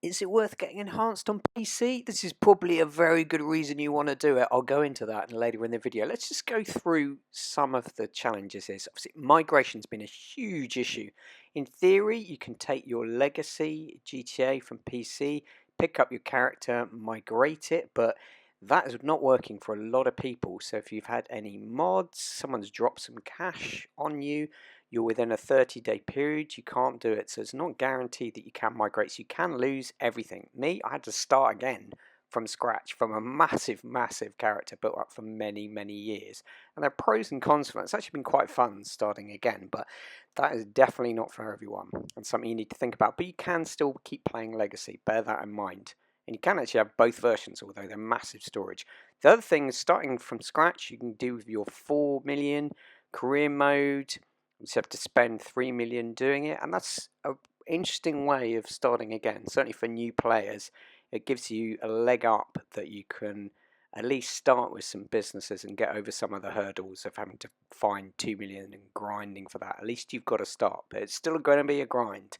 Is it worth getting enhanced on PC? This is probably a very good reason you want to do it. I'll go into that later in the video. Let's just go through some of the challenges here. So obviously, migration's been a huge issue. In theory, you can take your legacy GTA from PC, pick up your character, migrate it, but that is not working for a lot of people. So if you've had any mods, someone's dropped some cash on you, you're within a 30-day period, you can't do it. So it's not guaranteed that you can migrate. So you can lose everything. Me, I had to start again from scratch from a massive, massive character built up for many, many years. And there are pros and cons for that. It's actually been quite fun starting again, but that is definitely not for everyone and something you need to think about. But you can still keep playing Legacy. Bear that in mind. And you can actually have both versions, although they're massive storage. The other thing is starting from scratch, you can do with your 4 million career mode. You just have to spend 3 million doing it, and that's an interesting way of starting again. Certainly for new players, it gives you a leg up that you can at least start with some businesses and get over some of the hurdles of having to find 2 million and grinding for that. At least you've got to start, but it's still going to be a grind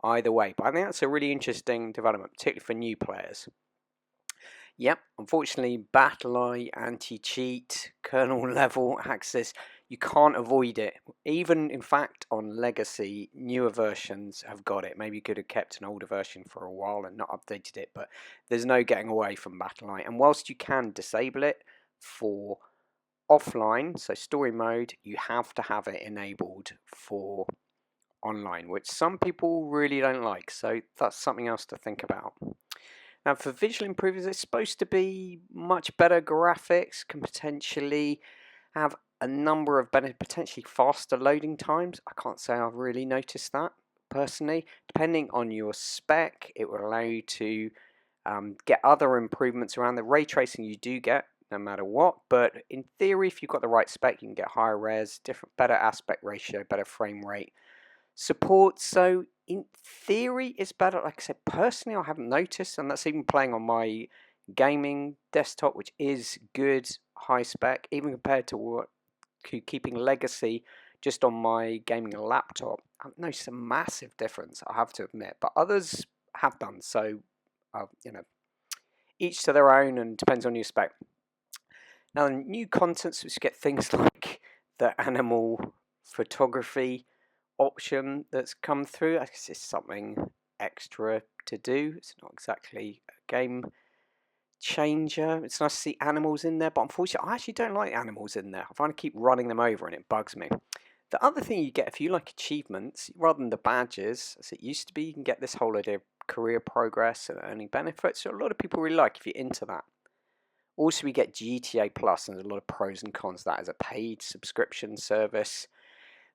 either way. But I think that's a really interesting development, particularly for new players. Yep, unfortunately, BattleEye, anti-cheat, kernel level access, you can't avoid it. Even, in fact, on Legacy, newer versions have got it. Maybe you could have kept an older version for a while and not updated it, but there's no getting away from BattleEye. And whilst you can disable it for offline, so story mode, you have to have it enabled for online, which some people really don't like. So that's something else to think about. Now, for visual improvements, it's supposed to be much better graphics, can potentially have a number of potentially faster loading times. I can't say I've really noticed that personally. Depending on your spec, it will allow you to get other improvements around the ray tracing you do get no matter what, but in theory, if you've got the right spec, you can get higher res, better aspect ratio, better frame rate support. So in theory, it's better. Like I said, personally, I haven't noticed, and that's even playing on my gaming desktop, which is good, high spec, even compared to what keeping Legacy just on my gaming laptop. I've noticed a massive difference, I have to admit, but others have done. So, each to their own, and depends on your spec. Now, new contents which get things like the animal photography option that's come through. I guess it's something extra to do. It's not exactly a game changer. It's nice to see animals in there, but unfortunately I actually don't like animals in there. I find I keep running them over and it bugs me. The other thing you get if you like achievements, rather than the badges as it used to be, you can get this whole idea of career progress and earning benefits. So a lot of people really like if you're into that. Also, we get GTA Plus, and there's a lot of pros and cons. That is a paid subscription service.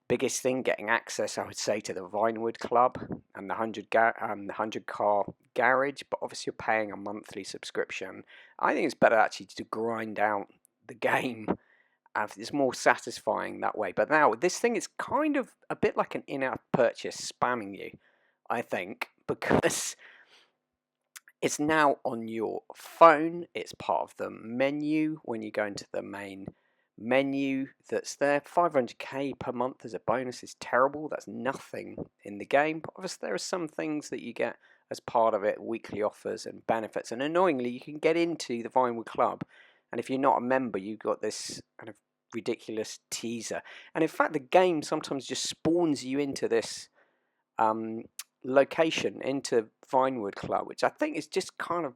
Biggest thing, getting access, I would say, to the Vinewood Club and the 100 car garage, but obviously you're paying a monthly subscription. I think it's better actually to grind out the game. It's more satisfying that way. But now this thing is kind of a bit like an in-app purchase spamming you, I think, because it's now on your phone. It's part of the menu when you go into the main menu that's there. 500k per month as a bonus is terrible. That's nothing in the game, but obviously there are some things that you get as part of it, weekly offers and benefits, and annoyingly you can get into the Vinewood Club, and if you're not a member you've got this kind of ridiculous teaser, and in fact the game sometimes just spawns you into this location, into Vinewood Club, which I think is just kind of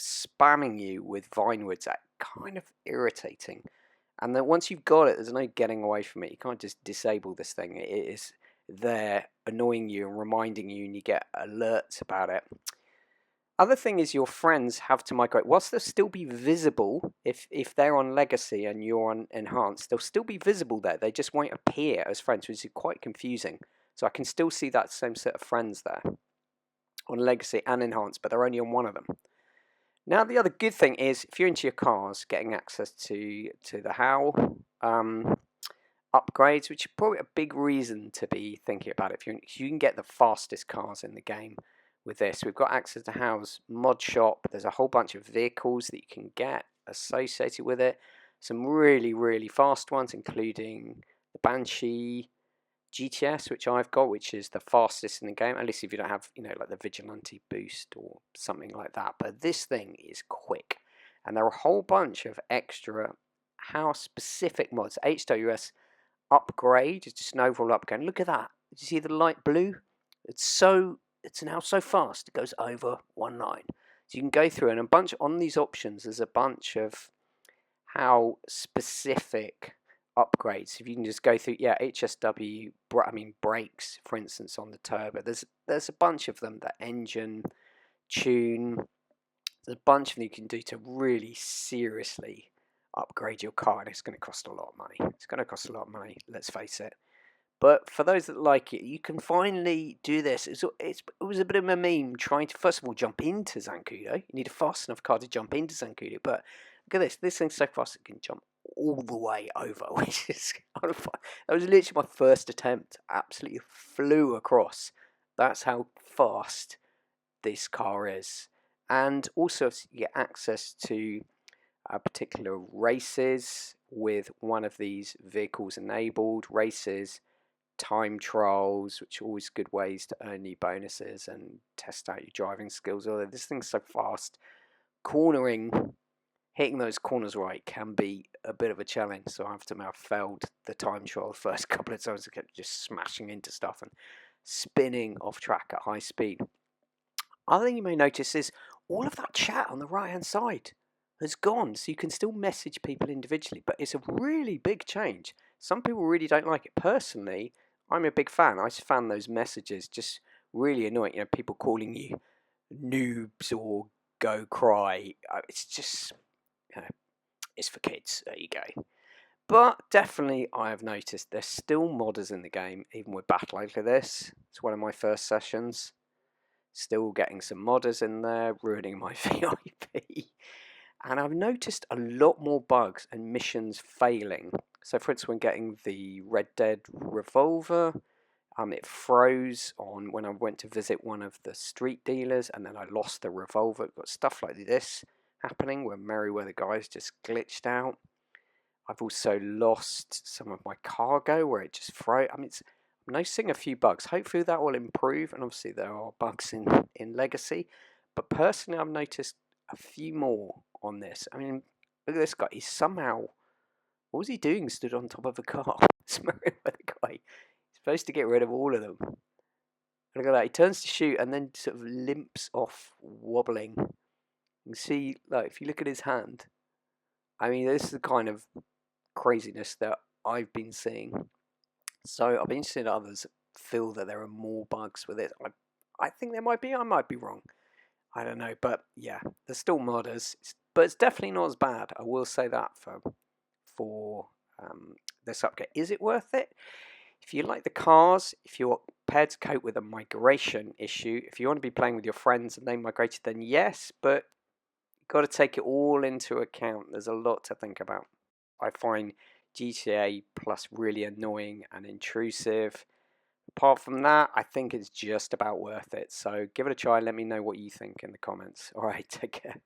spamming you with Vinewoods. That kind of irritating. And then once you've got it, there's no getting away from it. You can't just disable this thing. It is there annoying you and reminding you, and you get alerts about it. Other thing is your friends have to migrate. Whilst they'll still be visible, if they're on Legacy and you're on Enhanced, they'll still be visible there. They just won't appear as friends, which is quite confusing. So I can still see that same set of friends there on Legacy and Enhanced, but they're only on one of them. Now, the other good thing is, if you're into your cars, getting access to the HAL upgrades, which is probably a big reason to be thinking about it. If you can get the fastest cars in the game with this. We've got access to HAL's mod shop. There's a whole bunch of vehicles that you can get associated with it. Some really, really fast ones, including the Banshee, GTS, which I've got, which is the fastest in the game, at least if you don't have, you know, like the Vigilante boost or something like that. But this thing is quick. And there are a whole bunch of extra house-specific mods. HWS upgrade is just an overall upgrade. Look at that. Did you see the light blue? It's now so fast. It goes over 1.9. So you can go through and a bunch on these options. There's a bunch of how specific upgrades. If you can just go through, yeah, HSW, brakes, for instance, on the turbo. There's a bunch of them. The engine, tune. There's a bunch of them you can do to really seriously upgrade your car, and it's going to cost a lot of money. It's going to cost a lot of money, let's face it. But for those that like it, you can finally do this. It was a bit of a meme trying to, first of all, jump into Zancudo. You need a fast enough car to jump into Zancudo. But look at this. This thing's so fast it can jump all the way over, which is kind of fun. That was literally my first attempt. Absolutely flew across. That's how fast this car is. And also you get access to particular races with one of these vehicles enabled. Races, time trials, which are always good ways to earn new bonuses and test out your driving skills. Although this thing's so fast, cornering, hitting those corners right can be a bit of a challenge. So I have to admit I've failed the time trial the first couple of times. I kept just smashing into stuff and spinning off track at high speed. Other thing you may notice is all of that chat on the right hand side has gone, so you can still message people individually, but it's a really big change. Some people really don't like it. Personally, I'm a big fan. I found those messages just really annoying. You know, people calling you noobs or go cry. It's just, you know, it's for kids. There you go. But definitely, I have noticed there's still modders in the game, even with battle like this. It's one of my first sessions. Still getting some modders in there, ruining my VIP. And I've noticed a lot more bugs and missions failing. So for instance, when getting the Red Dead revolver, it froze on when I went to visit one of the street dealers, and then I lost the revolver. Got stuff like this happening where Merryweather guys just glitched out. I've also lost some of my cargo where it just froze. I'm noticing a few bugs. Hopefully that will improve, and obviously there are bugs in Legacy. But personally, I've noticed a few more on this. I mean, look at this guy. He's somehow, what was he doing? Stood on top of a car. Smearing with the guy. He's supposed to get rid of all of them. Look at that. He turns to shoot and then sort of limps off, wobbling. You can see, like, if you look at his hand. I mean, this is the kind of craziness that I've been seeing. So I've been seeing others feel that there are more bugs with it. I think there might be. I might be wrong. I don't know, but yeah, there's still modders, but it's definitely not as bad. I will say that for this upgrade. Is it worth it? If you like the cars, if you're prepared to cope with a migration issue, if you want to be playing with your friends and they migrated, then yes, but you've got to take it all into account. There's a lot to think about. I find GTA Plus really annoying and intrusive. Apart from that, I think it's just about worth it. So give it a try. Let me know what you think in the comments. All right, take care.